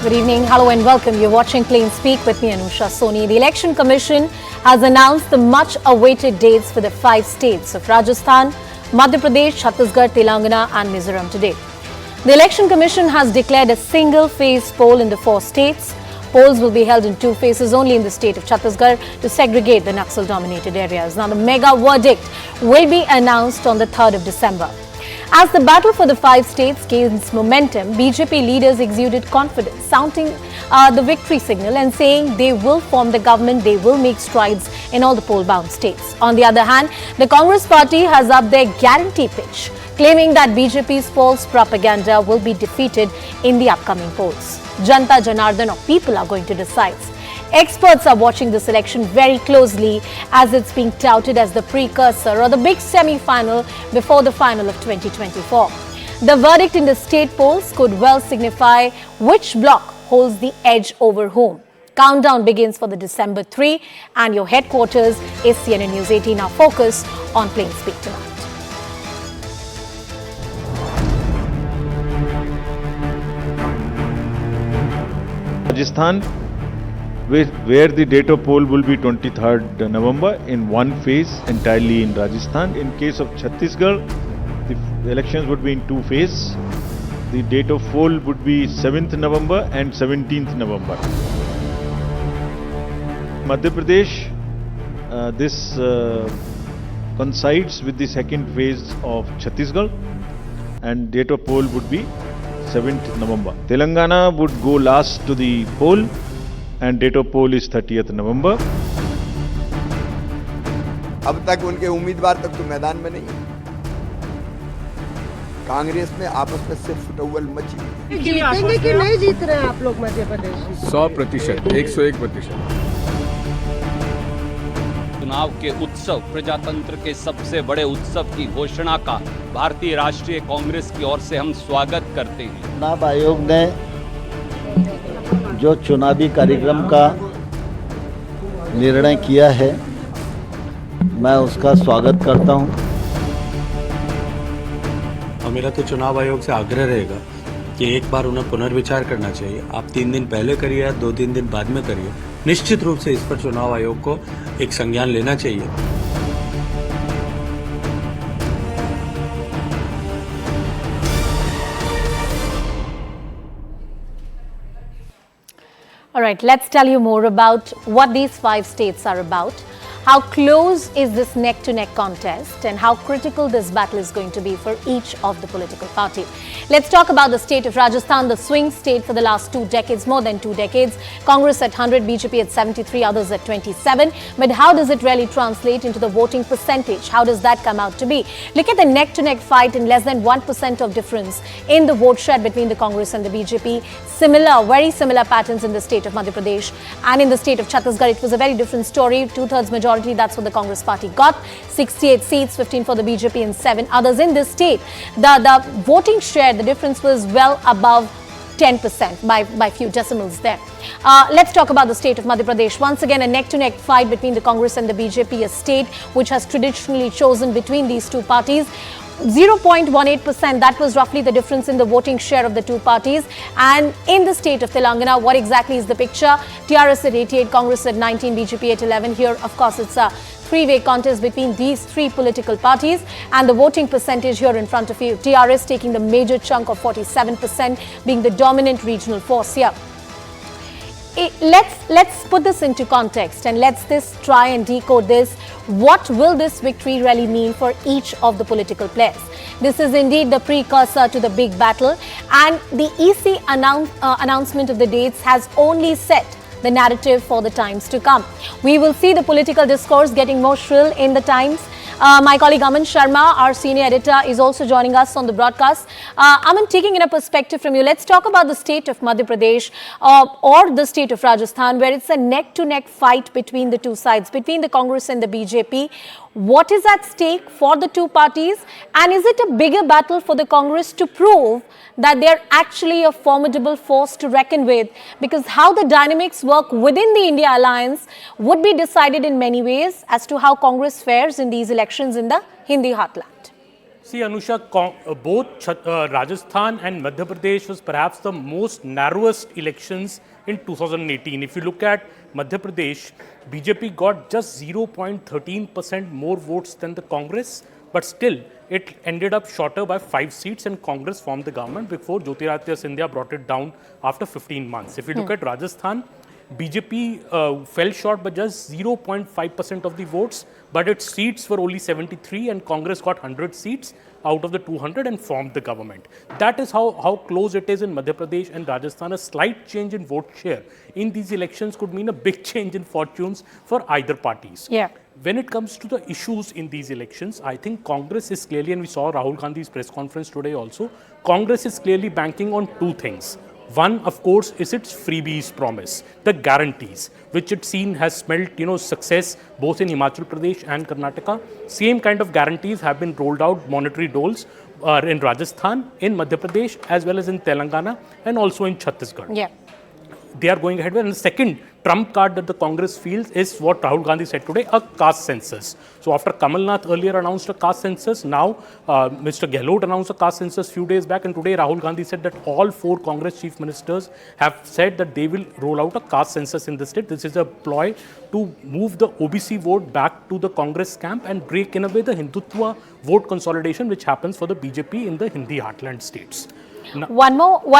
Good evening. Hello and welcome. You're watching Plain Speak with me, Anusha Soni. The Election Commission has announced the much-awaited dates for the 5 states of Rajasthan, Madhya Pradesh, Chhattisgarh, Telangana and Mizoram today. The Election Commission has declared a single-phase poll in the 4 states. Polls will be held in 2 phases only in the state of Chhattisgarh to segregate the Naxal-dominated areas. Now, the mega verdict will be announced on the 3rd of December. As the battle for the 5 states gains momentum, BJP leaders exuded confidence, sounding the victory signal and saying they will form the government, they will make strides in all the poll-bound states. On the other hand, the Congress party has upped their guarantee pitch, claiming that BJP's false propaganda will be defeated in the upcoming polls. Janta Janardhan or people are going to decide. Experts are watching this election very closely as it's being touted as the precursor or the big semi-final before the final of 2024. The verdict in the state polls could well signify which bloc holds the edge over whom. Countdown begins for the December 3 and your headquarters is CNN News 18. Our focus on Plain Speak tonight. Rajasthan, where the date of poll will be 23rd November in one phase entirely in Rajasthan. In case of Chhattisgarh, the elections would be in 2 phases. The date of poll would be 7th November and 17th November. Madhya Pradesh, this coincides with the second phase of Chhattisgarh and date of poll would be 7th November. Telangana would go last to the poll and date of poll is 30th November. अब तक उनके उम्मीदवार तक तो मैदान में नहीं है। कांग्रेस में आपस में सिर्फ फुटबॉल मची। जीतेंगे कि नहीं जीत रहे हैं आप लोग मध्य प्रदेश? 100%, 101%। चुनाव के उत्सव, प्रजातंत्र के सबसे बड़े उत्सव की घोषणा का भारतीय राष्ट्रीय कांग्रेस की ओर से हम स्वागत करते हैं। चुनाव आयोग ने जो चुनावी कार्यक्रम का निर्णय किया है, मैं उसका स्वागत करता हूं। और मेरा तो चुनाव आयोग से आग्रह रहेगा कि एक बार उन्हें पुनर्विचार करना चाहिए। आप 3 दिन पहले करिए या 2-3 दिन बाद में करिए, निश्चित रूप से इस पर चुनाव आयोग को एक संज्ञान लेना चाहिए। All right, let's tell you more about what these 5 states are about. How close is this neck-to-neck contest and how critical this battle is going to be for each of the political party. Let's talk about the state of Rajasthan, the swing state for the last 2 decades, more than 2 decades. Congress at 100, BJP at 73, others at 27. But how does it really translate into the voting percentage? How does that come out to be? Look at the neck-to-neck fight in less than 1% of difference in the vote share between the Congress and the BJP. Similar, very similar patterns in the state of Madhya Pradesh and in the state of Chhattisgarh. It was a very different story. 2/3 majority. That's what the Congress party got. 68 seats, 15 for the BJP and 7 others in this state. The voting share, the difference was well above 10% by few decimals there. Let's talk about the state of Madhya Pradesh. Once again, a neck-to-neck fight between the Congress and the BJP, a state which has traditionally chosen between these 2 parties. 0.18%, that was roughly the difference in the voting share of the 2 parties. And in the state of Telangana, what exactly is the picture? TRS at 88, Congress at 19, BJP at 11. Here, of course, it's a 3-way contest between these 3 political parties. And the voting percentage here in front of you, TRS taking the major chunk of 47%, being the dominant regional force here. Let's put this into context and let's try and decode this. What will this victory really mean for each of the political players? This is indeed the precursor to the big battle, and the EC announcement of the dates has only set the narrative for the times to come. We will see the political discourse getting more shrill in the times. My colleague Aman Sharma, our senior editor, is also joining us on the broadcast. Aman, taking in a perspective from you, let's talk about the state of Madhya Pradesh or the state of Rajasthan, where it's a neck-to-neck fight between the 2 sides, between the Congress and the BJP. What is at stake for the 2 parties? And is it a bigger battle for the Congress to prove that they're actually a formidable force to reckon with? Because how the dynamics work within the India alliance would be decided in many ways as to how Congress fares in these elections in the Hindi heartland. See, Anusha, Rajasthan and Madhya Pradesh was perhaps the most narrowest elections in 2018. If you look at Madhya Pradesh, BJP got just 0.13% more votes than the Congress, but still it ended up shorter by 5 seats and Congress formed the government before Jyotiraditya Scindia brought it down after 15 months. If you look at Rajasthan, BJP fell short by just 0.5% of the votes, but its seats were only 73 and Congress got 100 seats out of the 200 and formed the government. That is how close it is in Madhya Pradesh and Rajasthan. A slight change in vote share in these elections could mean a big change in fortunes for either parties. Yeah. When it comes to the issues in these elections, I think Congress is clearly, and we saw Rahul Gandhi's press conference today also, Congress is clearly banking on two things. One, of course, is its freebies promise, the guarantees, which it's seen has smelt, success both in Himachal Pradesh and Karnataka. Same kind of guarantees have been rolled out, monetary doles, in Rajasthan, in Madhya Pradesh, as well as in Telangana, and also in Chhattisgarh. Yeah. They are going ahead with. And the second trump card that the Congress feels is what Rahul Gandhi said today, a caste census. So after Kamal Nath earlier announced a caste census, now Mr. Gehlot announced a caste census few days back, and today Rahul Gandhi said that all 4 Congress chief ministers have said that they will roll out a caste census in the state. This is a ploy to move the OBC vote back to the Congress camp and break in a way the Hindutva vote consolidation which happens for the BJP in the Hindi heartland states. No. One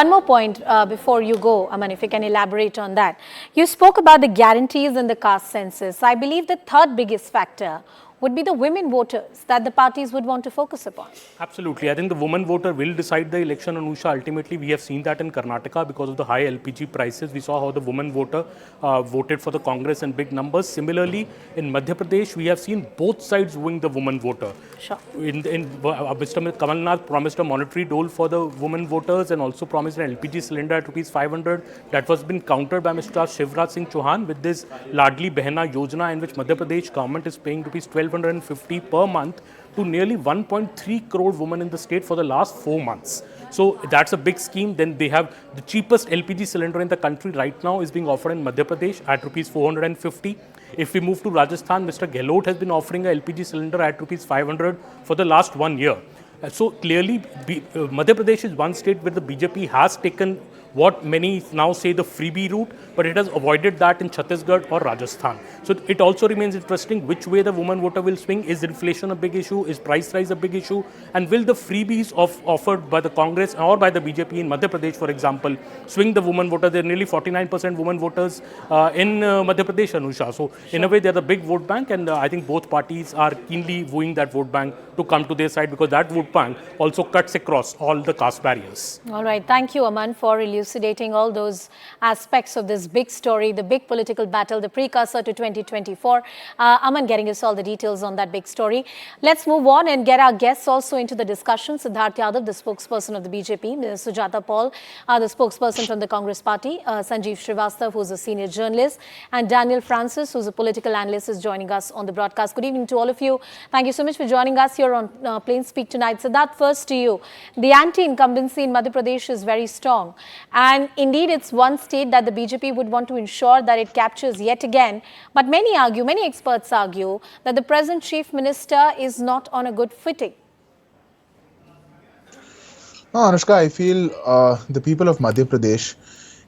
more point before you go, Aman, if you can elaborate on that. You spoke about the guarantees in the caste census. I believe the third biggest factor would be the women voters that the parties would want to focus upon. Absolutely. I think the woman voter will decide the election, Anusha. Ultimately, we have seen that in Karnataka because of the high LPG prices. We saw how the woman voter voted for the Congress in big numbers. Similarly, in Madhya Pradesh, we have seen both sides wooing the woman voter. Sure. Mr. Kamal Nath promised a monetary dole for the women voters and also promised an LPG cylinder at rupees 500. That was been countered by Mr. Shivraj Singh Chauhan with this Ladli Behna Yojana, in which Madhya Pradesh government is paying rupees 1,250 per month to nearly 1.3 crore women in the state for the last 4 months. So that's a big scheme. Then they have the cheapest LPG cylinder in the country right now is being offered in Madhya Pradesh at rupees 450. If we move to Rajasthan, Mr. Gehlot has been offering a LPG cylinder at rupees 500 for the last 1 year. So clearly, Madhya Pradesh is one state where the BJP has taken what many now say the freebie route, but it has avoided that in Chhattisgarh or Rajasthan. So it also remains interesting which way the woman voter will swing. Is inflation a big issue? Is price rise a big issue? And will the freebies offered by the Congress or by the BJP in Madhya Pradesh, for example, swing the woman voter? There are nearly 49% women voters in Madhya Pradesh, Anusha. So in a way, they are the big vote bank, and I think both parties are keenly wooing that vote bank to come to their side, because that vote bank also cuts across all the caste barriers. All right. Thank you, Aman, for elucidating all those aspects of this big story, the big political battle, the precursor to 2024. Aman getting us all the details on that big story. Let's move on and get our guests also into the discussion. Siddharth Yadav, the spokesperson of the BJP, Ms. Sujata Paul, the spokesperson from the Congress party, Sanjeev Srivastava, who's a senior journalist, and Daniel Francis, who's a political analyst, is joining us on the broadcast. Good evening to all of you. Thank you so much for joining us here on Plain Speak tonight. Siddharth, first to you. The anti-incumbency in Madhya Pradesh is very strong. And indeed, it's one state that the BJP would want to ensure that it captures yet again. But many experts argue that the present chief minister is not on a good footing. No, Anushka, I feel the people of Madhya Pradesh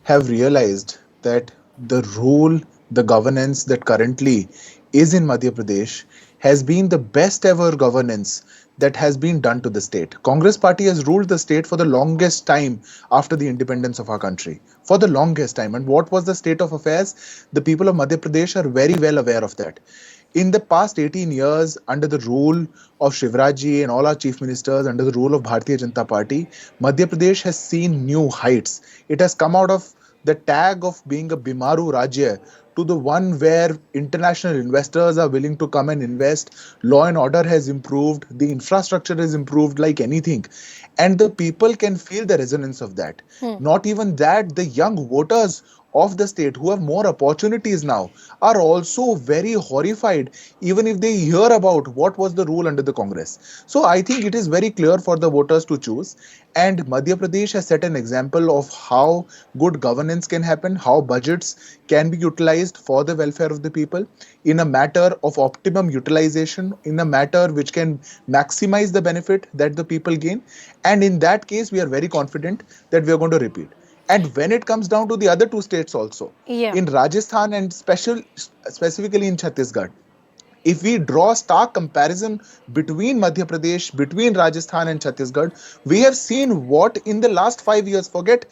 have realized that the rule, the governance that currently is in Madhya Pradesh has been the best ever governance that has been done to the state. Congress party has ruled the state for the longest time after the independence of our country. For the longest time. And what was the state of affairs? The people of Madhya Pradesh are very well aware of that. In the past 18 years, under the rule of Shivrajji and all our chief ministers, under the rule of Bharatiya Janata Party, Madhya Pradesh has seen new heights. It has come out of the tag of being a Bimaru Rajya to the one where international investors are willing to come and invest. Law and order has improved. The infrastructure has improved like anything. And the people can feel the resonance of that. Not even that, the young voters of the state who have more opportunities now are also very horrified, even if they hear about what was the rule under the Congress. So I think it is very clear for the voters to choose. And Madhya Pradesh has set an example of how good governance can happen, how budgets can be utilized organized for the welfare of the people in a matter of optimum utilization, in a matter which can maximize the benefit that the people gain. And in that case, we are very confident that we are going to repeat. And when it comes down to the other two states also, in Rajasthan and specifically in Chhattisgarh, if we draw a stark comparison between Madhya Pradesh, between Rajasthan and Chhattisgarh, we have seen what in the last 5 years, forget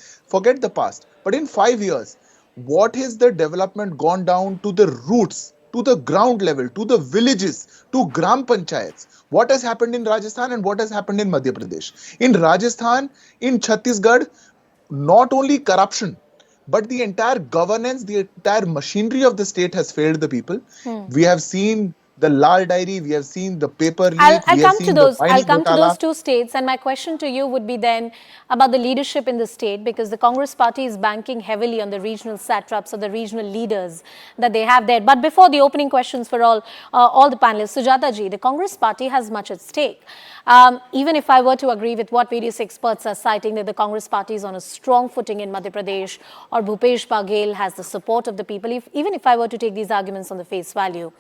the past, but in 5 years, what has the development gone down to the roots, to the ground level, to the villages, to Gram Panchayats. What has happened in Rajasthan and what has happened in Madhya Pradesh? In Rajasthan, in Chhattisgarh, not only corruption, but the entire governance, the entire machinery of the state has failed the people. We have seen the Lal Diary, we have seen the paper leak, we have seen the I'll Mines come to those Ghotala. two states, and my question to you would be then about the leadership in the state, because the Congress party is banking heavily on the regional satraps or the regional leaders that they have there. But before the opening questions for all the panelists, Sujata ji, the Congress party has much at stake. Even if I were to agree with what various experts are citing, that the Congress party is on a strong footing in Madhya Pradesh, or Bhupesh Baghel has the support of the people, even if I were to take these arguments on the face value,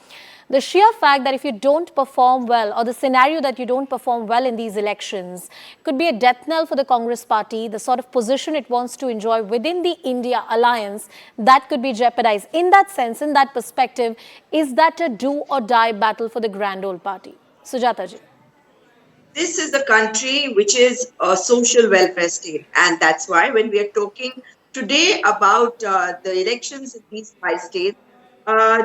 the sheer fact that if you don't perform well, or the scenario that you don't perform well in these elections, could be a death knell for the Congress party, the sort of position it wants to enjoy within the India alliance, that could be jeopardized. In that sense, in that perspective, is that a do or die battle for the grand old party? Sujata ji. This is the country which is a social welfare state. And that's why when we are talking today about the elections in these 5 states,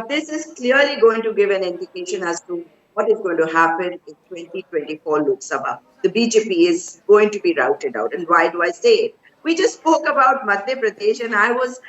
this is clearly going to give an indication as to what is going to happen in 2024 Lok Sabha. The BJP is going to be routed out. And why do I say it? We just spoke about Madhya Pradesh, and I was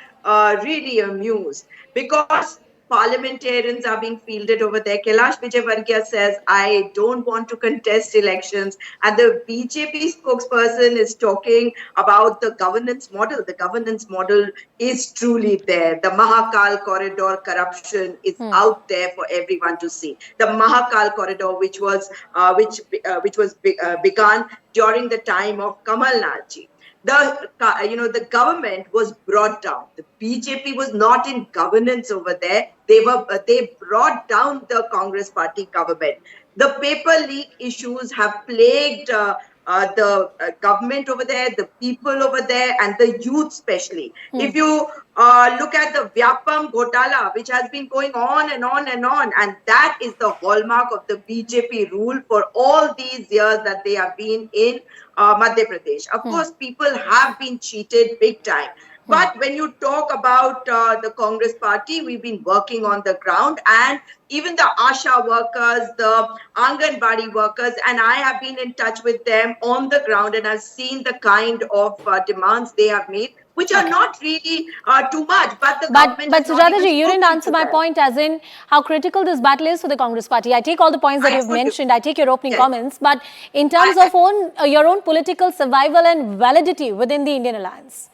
really amused because parliamentarians are being fielded over there. Kailash Vijayvargiya says, I don't want to contest elections. And the BJP spokesperson is talking about the governance model. The governance model is truly there. The Mahakal corridor corruption is out there for everyone to see. The Mahakal corridor, which was begun during the time of Kamal Nath ji. The government was brought down. The BJP was not in governance over there. They brought down the Congress party government. The paper leak issues have plagued the government over there, the people over there, and the youth especially. If you look at the Vyapam Ghotala, which has been going on and on and on, and that is the hallmark of the BJP rule for all these years that they have been in Madhya Pradesh. Of course, people have been cheated big time. But when you talk about the Congress party, we've been working on the ground, and even the Asha workers, the Anganwadi workers, and I have been in touch with them on the ground, and I've seen the kind of demands they have made, which are not really too much. But the government. But Sujata ji, you didn't answer my point, as in how critical this battle is for the Congress party. I take all the points that you've mentioned. I take your opening comments, but in terms of your own political survival and validity within the Indian alliance.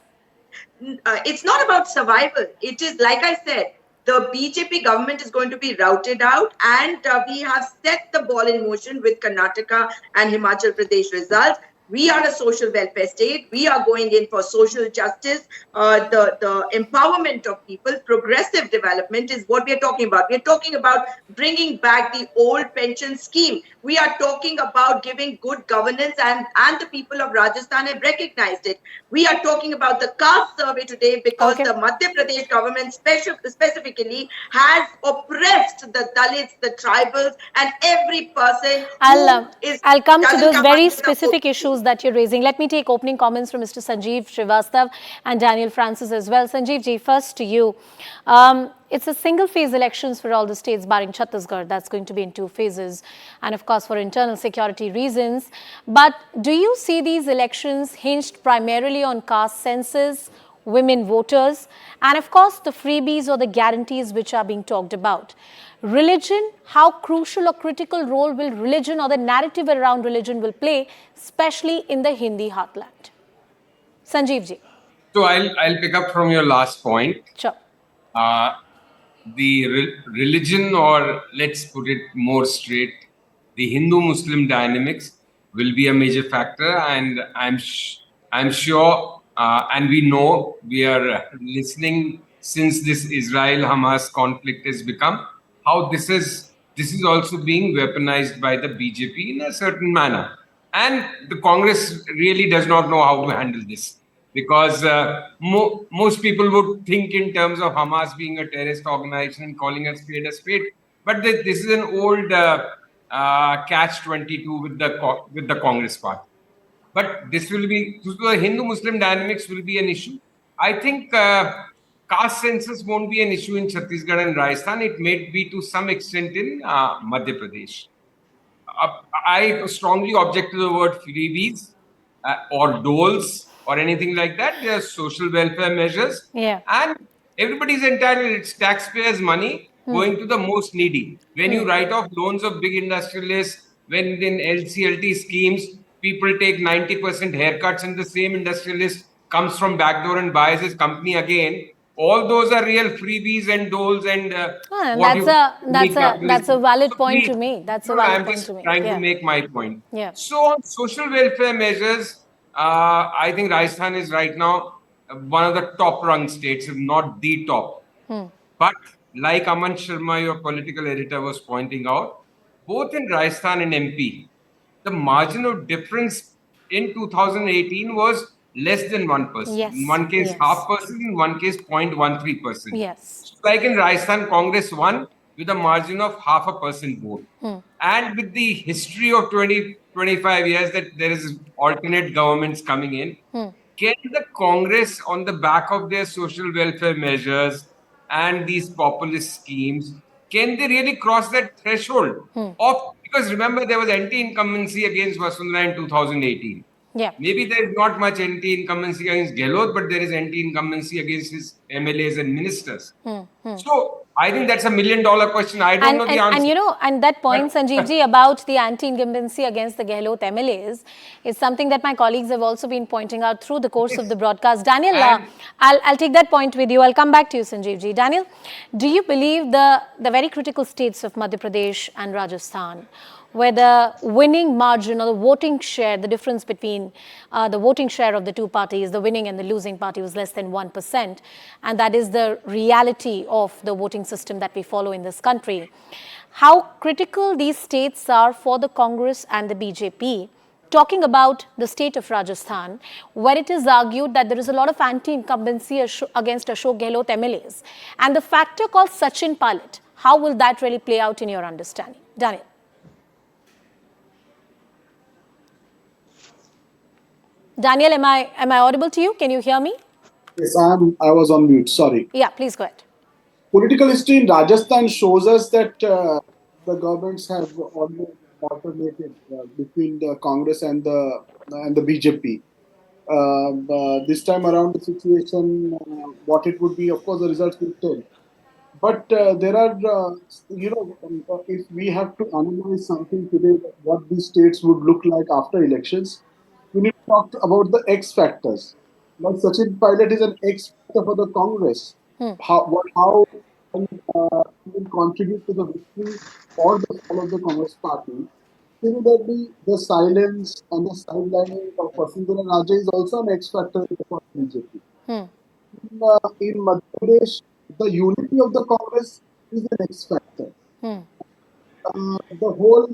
It's not about survival. It is, like I said, the BJP government is going to be routed out, and we have set the ball in motion with Karnataka and Himachal Pradesh results. We are a social welfare state. We are going in for social justice, the empowerment of people, progressive development is what we are talking about. We are talking about bringing back the old pension scheme. We are talking about giving good governance, and the people of Rajasthan have recognized it. We are talking about the caste survey today because the Madhya Pradesh government specifically has oppressed the Dalits, the tribals, and every person I'll come to those very specific issues that you're raising. Let me take opening comments from Mr. Sanjeev Srivastav and Daniel Francis as well. Sanjeev ji, first to you. It's a single phase elections for all the states barring Chhattisgarh. That's going to be in 2 phases, and of course for internal security reasons. But do you see these elections hinged primarily on caste census, women voters, and of course the freebies or the guarantees which are being talked about? Religion, how crucial or critical role will religion or the narrative around religion will play, especially in the Hindi heartland? Sanjeev ji. So I'll pick up from your last point. Sure. The religion, or let's put it more straight, the Hindu-Muslim dynamics will be a major factor, and I'm sure, and we know, we are listening since this Israel-Hamas conflict has become, how this is also being weaponized by the BJP in a certain manner. And the Congress really does not know how to handle this, because most people would think in terms of Hamas being a terrorist organization and calling a spade, but this is an old catch-22 with the Congress party. But this will be, so the Hindu-Muslim dynamics will be an issue. I think caste census won't be an issue in Chhattisgarh and Rajasthan. It may be to some extent in Madhya Pradesh. I strongly object to the word freebies or doles or anything like that. They are social welfare measures. Yeah. And everybody's entitled. It's taxpayers' money going to the most needy. When you write off loans of big industrialists, when in LCLT schemes, people take 90% haircuts and the same industrialist comes from backdoor and buys his company again. All those are real freebies and doles and that's a valid point to me. That's a valid point to me. I'm just trying to make my point. Yeah. So on social welfare measures, I think Rajasthan is right now one of the top rung states, if not the top. But like Aman Sharma, your political editor, was pointing out, both in Rajasthan and MP, the margin of difference in 2018 was less than 1%. Yes, In one case, yes. 0.5%, in one case, 0.13%. Yes. So like in Rajasthan, Congress won with a margin of 0.5% vote. And with the history of 25 years that there is alternate governments coming in, can the Congress, on the back of their social welfare measures and these populist schemes, can they really cross that threshold of, because remember there was anti-incumbency against Vasundhara in 2018. Yeah. Maybe there is not much anti-incumbency against Gehlot, but there is anti-incumbency against his MLAs and ministers. So I think that's $1 million question. I don't know the answer. And that point, Sanjeevji, about the anti-incumbency against the Gehlot MLAs is something that my colleagues have also been pointing out through the course of the broadcast. Daniel, I'll take that point with you. I'll come back to you, Sanjeevji. Daniel, do you believe the very critical states of Madhya Pradesh and Rajasthan, where the winning margin or the voting share, the difference between the voting share of the two parties, the winning and the losing party, was less than 1%. And that is the reality of the voting system that we follow in this country. How critical these states are for the Congress and the BJP. Talking about the state of Rajasthan, where it is argued that there is a lot of anti-incumbency against Ashok Gehlot MLAs. And the factor called Sachin Pilot, how will that really play out in your understanding? Daniel. Daniel, am I audible to you? Can you hear me? Yes, I was on mute. Sorry. Yeah, please go ahead. Political history in Rajasthan shows us that the governments have almost alternated between the Congress and the BJP. This time around, the situation, what it would be, of course, the results will tell. But there are, if we have to analyze something today, what these states would look like after elections, we need to talk about the X factors. Like Sachin Pilot is an X factor for the Congress. How can will contribute to the victory or the fall of the Congress party? Similarly, the silence and the sidelining of Vasundhara Raje is also an X factor for BJP. In Madhya Pradesh, the unity of the Congress is an X factor. The whole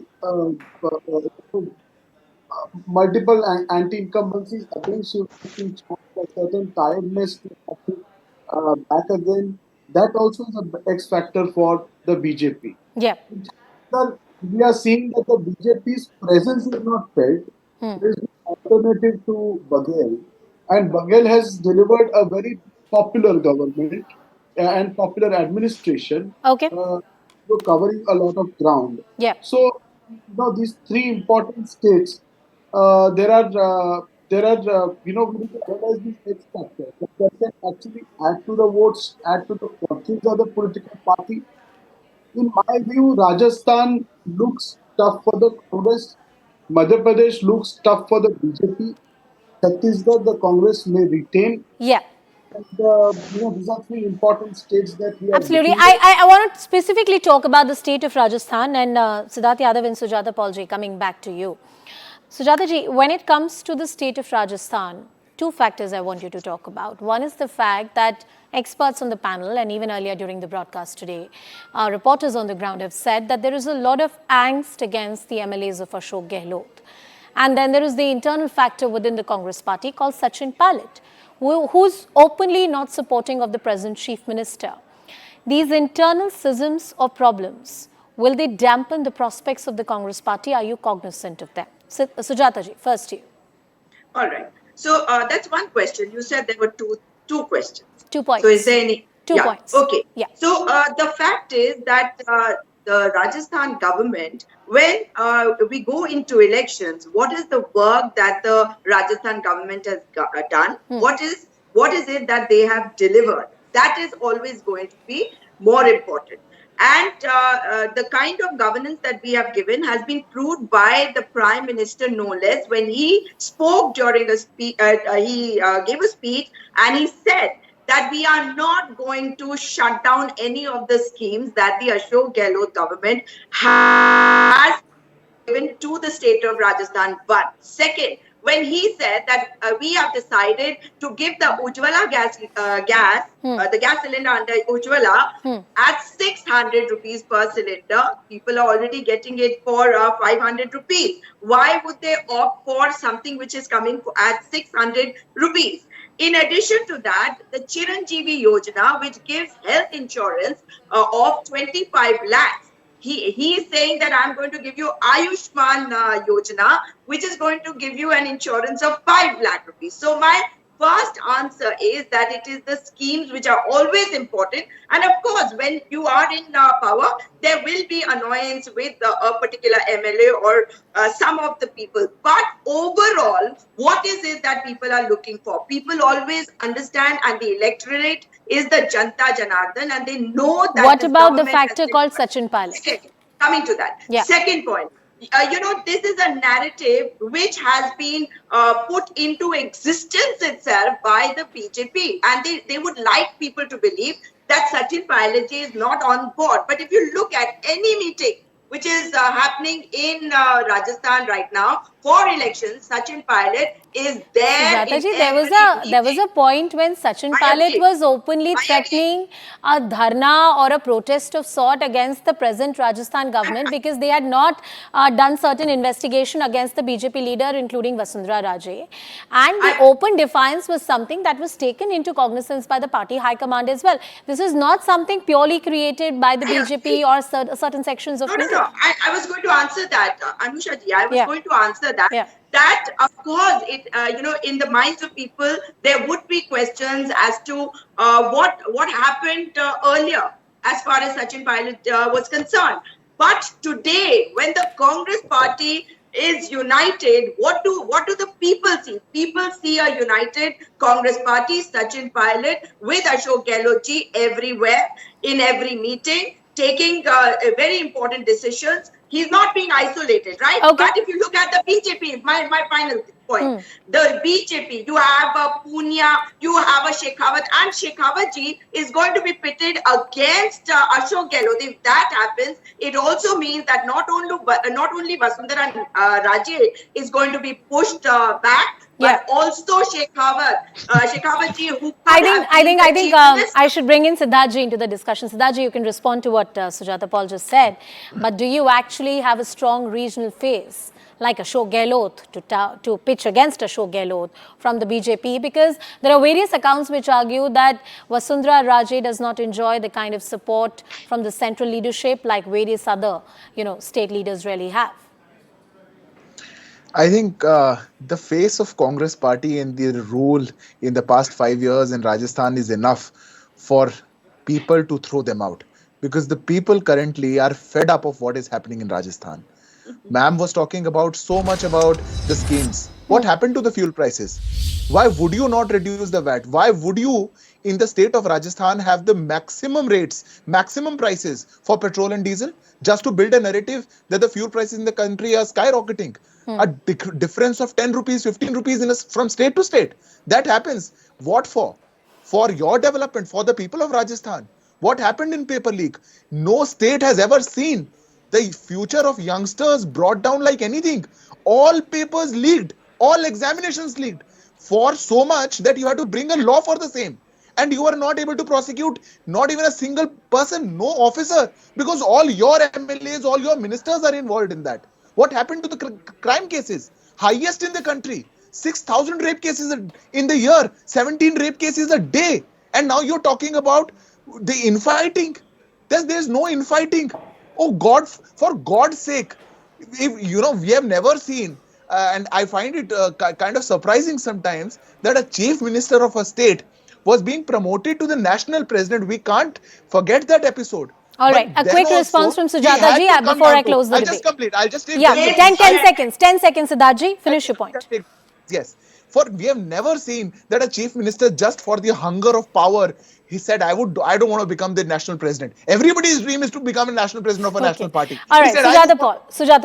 multiple anti-incumbencies against a certain tiredness back again. That also is an X factor for the BJP. Yeah. We are seeing that the BJP's presence is not felt. There is an alternative to Baghel. And Baghel has delivered a very popular government and popular administration. Okay. Covering a lot of ground. Yeah. So, these three important states, there are we need to realize these X factors that can actually add to the votes, add to the fortunes of the political party. In my view, Rajasthan looks tough for the Congress. Madhya Pradesh looks tough for the BJP. Chhattisgarh, the Congress may retain. Yeah. And, these are three important states that we are. Absolutely. I want to specifically talk about the state of Rajasthan, and Siddharth Yadav and Sujata Paul ji, coming back to you. Sujata ji, when it comes to the state of Rajasthan, two factors I want you to talk about. One is the fact that experts on the panel, and even earlier during the broadcast today, reporters on the ground have said that there is a lot of angst against the MLAs of Ashok Gehlot. And then there is the internal factor within the Congress party called Sachin Pilot, who's openly not supporting of the present chief minister. These internal schisms or problems, will they dampen the prospects of the Congress party? Are you cognizant of them? Sujata ji, first to you. All right. So that's one question. You said there were two questions. 2 points. So is there any? Two points. Okay. Yeah. So the fact is that the Rajasthan government, when we go into elections, what is the work that the Rajasthan government has done? What is it that they have delivered? That is always going to be more important. And the kind of governance that we have given has been proved by the Prime Minister, no less, when he spoke during a speech. He gave a speech and he said that we are not going to shut down any of the schemes that the Ashok Gehlot government has given to the state of Rajasthan. But second, when he said that we have decided to give the Ujjwala the gas cylinder under Ujjwala at 600 rupees per cylinder, people are already getting it for 500 rupees. Why would they opt for something which is coming at 600 rupees? In addition to that, the Chiranjeevi Yojana, which gives health insurance of 25 lakhs, he is saying that I'm going to give you Ayushman Yojana, which is going to give you an insurance of 5 lakh rupees. So my first answer is that it is the schemes which are always important. And of course, when you are in power, there will be annoyance with a particular MLA or some of the people. But overall, what is it that people are looking for? People always understand, and the electorate is the Janta Janardhan, and they know that. What about the factor called Sachin Pilot? Coming to that. Yeah. Second point. This is a narrative which has been put into existence itself by the BJP, and they would like people to believe that Sachin Pilot is not on board. But if you look at any meeting which is happening in Rajasthan right now for elections, Sachin Pilot is there. There was a point when Sachin Pilot was openly threatening a dharna or a protest of sort against the present Rajasthan government because they had not done certain investigation against the BJP leader, including Vasundhara Raje. And the open defiance was something that was taken into cognizance by the party high command as well. This is not something purely created by the BJP or certain sections of No. I was going to answer that, Anusha ji. I was going to answer that. Yeah. That, of course, in the minds of people, there would be questions as to what happened earlier as far as Sachin Pilot was concerned. But today, when the Congress party is united, what do the people see? People see a united Congress party, Sachin Pilot with Ashok Gehlot ji everywhere, in every meeting, taking very important decisions. He's not being isolated, right? Okay. But if you look at the BJP, my final point, the BJP, you have a Punia, you have a Shekhawat, and Shekhawat ji is going to be pitted against Ashok Gehlot. If that happens, it also means that not only Vasundhara Raje is going to be pushed back, but also Shekhawat ji, who I think I should bring in Siddharth ji into the discussion. Siddharth ji, you can respond to what Sujata Paul just said. But do you actually have a strong regional face like Ashok Gehlot to pitch against Ashok Gehlot from the BJP? Because there are various accounts which argue that Vasundhara Raje does not enjoy the kind of support from the central leadership like various other, state leaders really have. I think the face of Congress party and their rule in the past 5 years in Rajasthan is enough for people to throw them out. Because the people currently are fed up of what is happening in Rajasthan. Ma'am was talking about so much about the schemes. What happened to the fuel prices? Why would you not reduce the VAT? Why would you, in the state of Rajasthan, have the maximum rates, maximum prices for petrol and diesel, just to build a narrative that the fuel prices in the country are skyrocketing? A difference of 10 rupees, 15 rupees from state to state. That happens. What for? For your development, for the people of Rajasthan. What happened in paper leak? No state has ever seen the future of youngsters brought down like anything. All papers leaked. All examinations leaked. for so much that you have to bring a law for the same. And you are not able to prosecute not even a single person, no officer, because all your MLAs, all your ministers are involved in that. What happened to the crime cases? Highest in the country. 6,000 rape cases in the year, 17 rape cases a day. And now you're talking about the infighting. There's no infighting. Oh God, for God's sake. If, we have never seen, and I find it kind of surprising sometimes, that a chief minister of a state was being promoted to the national president. We can't forget that episode. All right, a quick response from Sujata ji before I close the debate. I'll just complete. I'll just take 10 seconds. 10 seconds, Siddharth ji. Finish your point. Yes. We have never seen that a chief minister, just for the hunger of power, he said, I don't want to become the national president. Everybody's dream is to become a national president of a national party. All right, Sujata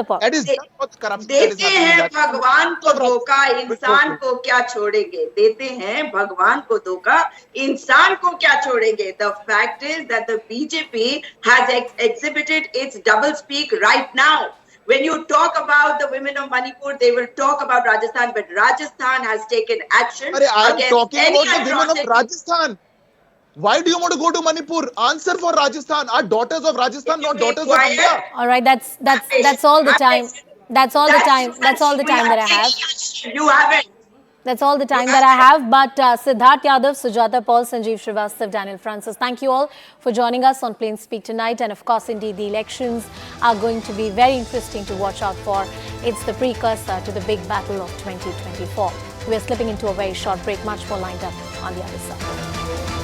Paul. That is what corruption देते हैं भगवान को धोखा, इंसान को क्या छोड़ेंगे? देते हैं भगवान को धोखा, इंसान को क्या छोड़ेंगे? The fact is that the BJP has exhibited its double speak right now. When you talk about the women of Manipur, they will talk about Rajasthan, but Rajasthan has taken action against talking any about the women of Rajasthan. Why do you want to go to Manipur? Answer for Rajasthan. Our daughters of Rajasthan, not daughters of India. All right, that's all the time. That's all the time. That's all the time that I have. You haven't. That's all the time that I have. But Siddharth Yadav, Sujata Paul, Sanjeev Srivastav, Daniel Francis, thank you all for joining us on Plain Speak tonight. And of course, indeed, the elections are going to be very interesting to watch out for. It's the precursor to the big battle of 2024. We're slipping into a very short break. Much more lined up on the other side.